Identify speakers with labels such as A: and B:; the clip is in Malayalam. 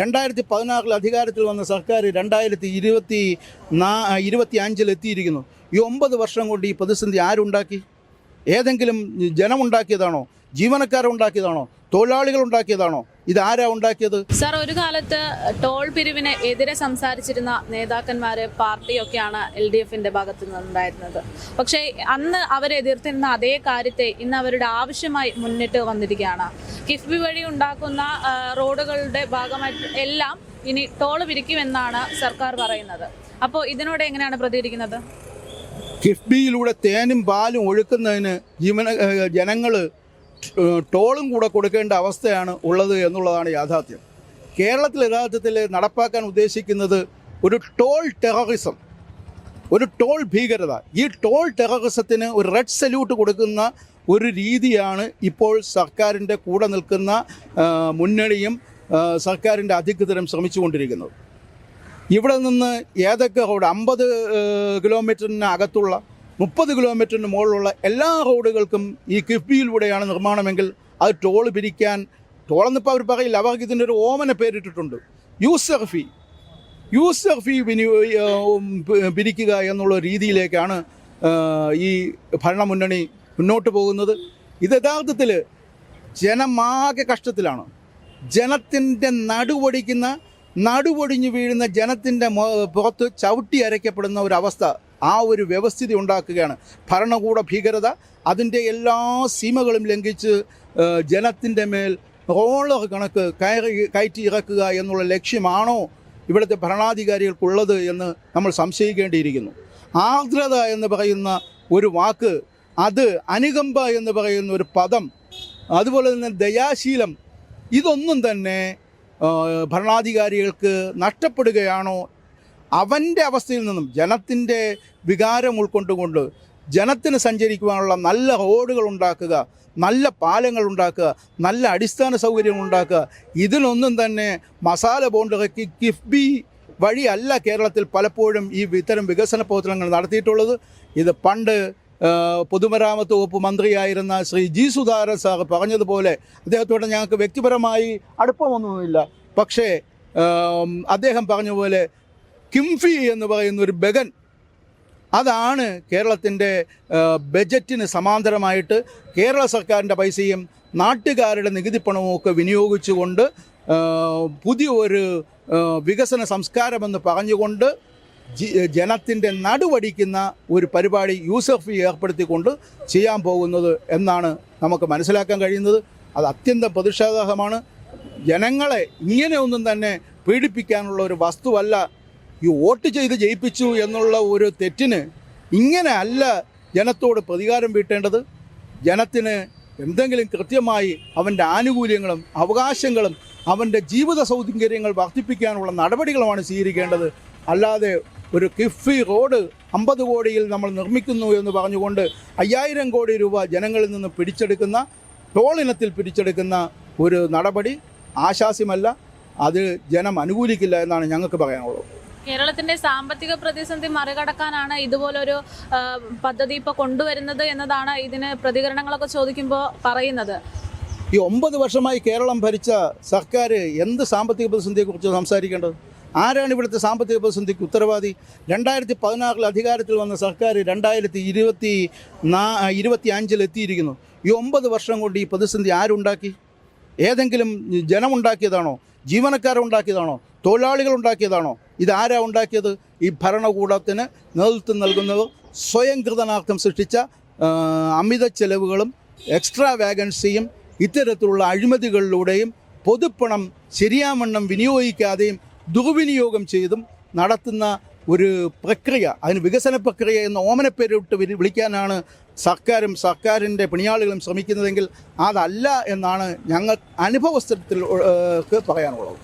A: 2016 അധികാരത്തിൽ വന്ന സർക്കാർ 2025 എത്തിയിരിക്കുന്നു. ഈ 9 വർഷം കൊണ്ട് ഈ പ്രതിസന്ധി ആരുണ്ടാക്കി? ഏതെങ്കിലും ജനമുണ്ടാക്കിയതാണോ? ജീവനക്കാരുണ്ടാക്കിയതാണോ? തൊഴിലാളികൾ ഉണ്ടാക്കിയതാണോ? ഇതാരാ ഉണ്ടാക്കിയത്?
B: സാർ, ഒരു കാലത്ത് ടോൾ പിരിവിന് എതിരെ സംസാരിച്ചിരുന്ന നേതാക്കന്മാര് പാർട്ടിയൊക്കെയാണ് LDFന്റെ ഭാഗത്തു നിന്നുണ്ടായിരുന്നത്. പക്ഷേ അന്ന് അവരെ എതിർത്തിരുന്ന അതേ കാര്യത്തെ ഇന്ന് അവരുടെ ആവശ്യമായി മുന്നിട്ട് വന്നിരിക്കുകയാണ്. കിഫ്ബി വഴി ഉണ്ടാക്കുന്ന റോഡുകളുടെ ഭാഗമായിട്ട് എല്ലാം ഇനി ടോൾ പിരിക്കുമെന്നാണ് സർക്കാർ പറയുന്നത്. അപ്പോൾ ഇതിനോട് എങ്ങനെയാണ് പ്രതികരിക്കുന്നത്?
A: കിഫ്ബിയിലൂടെ തേനും പാലും ഒഴുക്കുന്നതിന് ജനങ്ങൾ ടോളും കൂടെ കൊടുക്കേണ്ട അവസ്ഥയാണ് ഉള്ളത് എന്നുള്ളതാണ് യാഥാർത്ഥ്യം. കേരളത്തിൽ യഥാർത്ഥത്തിൽ നടപ്പാക്കാൻ ഉദ്ദേശിക്കുന്നത് ഒരു ടോൾ ടെററിസം, ഒരു ടോൾ ഭീകരത. ഈ ടോൾ ടെററിസത്തിന് ഒരു റെഡ് സല്യൂട്ട് കൊടുക്കുന്ന ഒരു രീതിയാണ് ഇപ്പോൾ സർക്കാരിൻ്റെ കൂടെ നിൽക്കുന്ന മുന്നണിയും സർക്കാരിൻ്റെ അധികൃതരും ശ്രമിച്ചുകൊണ്ടിരിക്കുന്നത്. ഇവിടെ നിന്ന് ഏതൊക്കെ റോഡ് 50 കിലോമീറ്ററിന് അകത്തുള്ള 30 കിലോമീറ്ററിന് മുകളിലുള്ള എല്ലാ റോഡുകൾക്കും ഈ കിഫ്ബിയിലൂടെയാണ് നിർമ്മാണമെങ്കിൽ അത് ടോൾ പിരിക്കാൻ, ടോളെന്നിപ്പോൾ അവർ പറയില്ല, അവർക്ക് ഇതിൻ്റെ ഒരു ഓമന പേരിട്ടിട്ടുണ്ട്, യൂസർ ഫീ പിരിക്കുക എന്നുള്ള രീതിയിലേക്കാണ് ഈ ഭരണമുന്നണി മുന്നോട്ട് പോകുന്നത്. ഇത് യഥാർത്ഥത്തിൽ ജനമാകെ കഷ്ടത്തിലാണ്. ജനത്തിൻ്റെ നടുവൊടിഞ്ഞു വീഴുന്ന ജനത്തിൻ്റെ പുറത്ത് ചവിട്ടി അരയ്ക്കപ്പെടുന്ന ഒരവസ്ഥ, ആ ഒരു വ്യവസ്ഥിതി ഉണ്ടാക്കുകയാണ് ഭരണകൂട ഭീകരത. അതിൻ്റെ എല്ലാ സീമകളും ലംഘിച്ച് ജനത്തിൻ്റെ മേൽ റോളർ കണക്ക് കയറ്റി ഇറക്കുക എന്നുള്ള ലക്ഷ്യമാണോ ഇവിടുത്തെ ഭരണാധികാരികൾക്കുള്ളത് എന്ന് നമ്മൾ സംശയിക്കേണ്ടിയിരിക്കുന്നു. ആർദ്രത എന്ന് പറയുന്ന ഒരു വാക്ക്, അത് അനുകമ്പ എന്ന് പറയുന്ന ഒരു പദം, അതുപോലെ തന്നെ ദയാശീലം, ഇതൊന്നും തന്നെ ഭരണാധികാരികൾക്ക് നഷ്ടപ്പെടുകയാണോ? അവൻ്റെ അവസ്ഥയിൽ നിന്നും ജനത്തിൻ്റെ വികാരം ഉൾക്കൊണ്ടുകൊണ്ട് ജനത്തിന് സഞ്ചരിക്കുവാനുള്ള നല്ല റോഡുകൾ ഉണ്ടാക്കുക, നല്ല പാലങ്ങൾ ഉണ്ടാക്കുക, നല്ല അടിസ്ഥാന സൗകര്യങ്ങൾ ഉണ്ടാക്കുക, ഇതിനൊന്നും തന്നെ മസാല ബോണ്ടിറക്കി കിഫ്ബി വഴിയല്ല കേരളത്തിൽ പലപ്പോഴും ഈ ഇത്തരം വികസന പ്രവർത്തനങ്ങൾ നടത്തിയിട്ടുള്ളത്. ഇത് പണ്ട് പൊതുമരാമത്ത് വകുപ്പ് മന്ത്രിയായിരുന്ന ശ്രീ ജി സുധാകരൻ സാർ പറഞ്ഞതുപോലെ, അദ്ദേഹത്തോടെ ഞങ്ങൾക്ക് വ്യക്തിപരമായി അടുപ്പമൊന്നുമില്ല, പക്ഷേ അദ്ദേഹം പറഞ്ഞ പോലെ കിംഫി എന്ന് പറയുന്ന ഒരു ബഗൻ, അതാണ് കേരളത്തിൻ്റെ ബജറ്റിന് സമാന്തരമായിട്ട് കേരള സർക്കാരിൻ്റെ പൈസയും നാട്ടുകാരുടെ നികുതിപ്പണവും ഒക്കെ വിനിയോഗിച്ചുകൊണ്ട് പുതിയ ഒരു വികസന സംസ്കാരമെന്ന് പറഞ്ഞുകൊണ്ട് ജനത്തിൻ്റെ നടുവടിക്കുന്ന ഒരു പരിപാടി യൂസർ ഫീ ഏർപ്പെടുത്തിക്കൊണ്ട് ചെയ്യാൻ പോകുന്നത് എന്നാണ് നമുക്ക് മനസ്സിലാക്കാൻ കഴിയുന്നത്. അത് അത്യന്തം പ്രതിഷേധാർഹമാണ്. ജനങ്ങളെ ഇങ്ങനെയൊന്നും തന്നെ പീഡിപ്പിക്കാനുള്ള ഒരു വസ്തുവല്ല. ഈ വോട്ട് ചെയ്ത് ജയിപ്പിച്ചു എന്നുള്ള ഒരു തെറ്റിന് ഇങ്ങനെ അല്ല ജനത്തോട് പ്രതികാരം വീട്ടേണ്ടത്. ജനത്തിന് എന്തെങ്കിലും കൃത്യമായി അവൻ്റെ ആനുകൂല്യങ്ങളും അവകാശങ്ങളും അവൻ്റെ ജീവിത സൗകര്യങ്ങൾ വർദ്ധിപ്പിക്കാനുള്ള നടപടികളുമാണ് സ്വീകരിക്കേണ്ടത്. അല്ലാതെ ഒരു കിഫ്ബി റോഡ് 50 കോടിയിൽ നമ്മൾ നിർമ്മിക്കുന്നു എന്ന് പറഞ്ഞുകൊണ്ട് 5000 കോടി രൂപ ജനങ്ങളിൽ നിന്ന് പിടിച്ചെടുക്കുന്ന, ടോളിനത്തിൽ പിടിച്ചെടുക്കുന്ന ഒരു നടപടി ആശാസ്യമല്ല. അത് ജനം അനുകൂലിക്കില്ല എന്നാണ് ഞങ്ങൾക്ക് പറയാനുള്ളത്.
B: കേരളത്തിന്റെ സാമ്പത്തിക പ്രതിസന്ധി മറികടക്കാനാണ് ഇതുപോലൊരു പദ്ധതി ഇപ്പോൾ കൊണ്ടുവരുന്നത് എന്നതാണ് ഇതിന് പ്രതികരണങ്ങളൊക്കെ ചോദിക്കുമ്പോൾ പറയുന്നത്.
A: ഈ 9 വർഷമായി കേരളം ഭരിച്ച സർക്കാർ എന്ത് സാമ്പത്തിക പ്രതിസന്ധിയെക്കുറിച്ച് സംസാരിക്കേണ്ടത്? ആരാണ് ഇവിടുത്തെ സാമ്പത്തിക പ്രതിസന്ധിക്ക് ഉത്തരവാദി? 2016 അധികാരത്തിൽ വന്ന സർക്കാർ 2025 എത്തിയിരിക്കുന്നു. ഈ 9 വർഷം കൊണ്ട് ഈ പ്രതിസന്ധി ആരുണ്ടാക്കി? ഏതെങ്കിലും ജനമുണ്ടാക്കിയതാണോ? ജീവനക്കാരുണ്ടാക്കിയതാണോ? തൊഴിലാളികൾ ഉണ്ടാക്കിയതാണോ? ഇതാരാ ഉണ്ടാക്കിയത്? ഈ ഭരണകൂടത്തിന് നേതൃത്വം നൽകുന്നവർ സ്വയം കൃതനാർത്ഥം സൃഷ്ടിച്ച അമിത ചെലവുകളും എക്സ്ട്രാ വാഗൻസിയും ഇത്തരത്തിലുള്ള അഴിമതികളിലൂടെയും പൊതുപ്പണം ശരിയാവണ്ണം വിനിയോഗിക്കാതെയും ദുർവിനിയോഗം ചെയ്തും നടത്തുന്ന ഒരു പ്രക്രിയ, അതിന് വികസന പ്രക്രിയ എന്ന ഓമനപ്പേരിട്ട് വിളിക്കാനാണ് സർക്കാരും സർക്കാരിൻ്റെ പിണിയാളുകളും ശ്രമിക്കുന്നതെങ്കിൽ അതല്ല എന്നാണ് ഞങ്ങൾ അനുഭവസ്ഥത്തിൽ പറയാനുള്ളത്.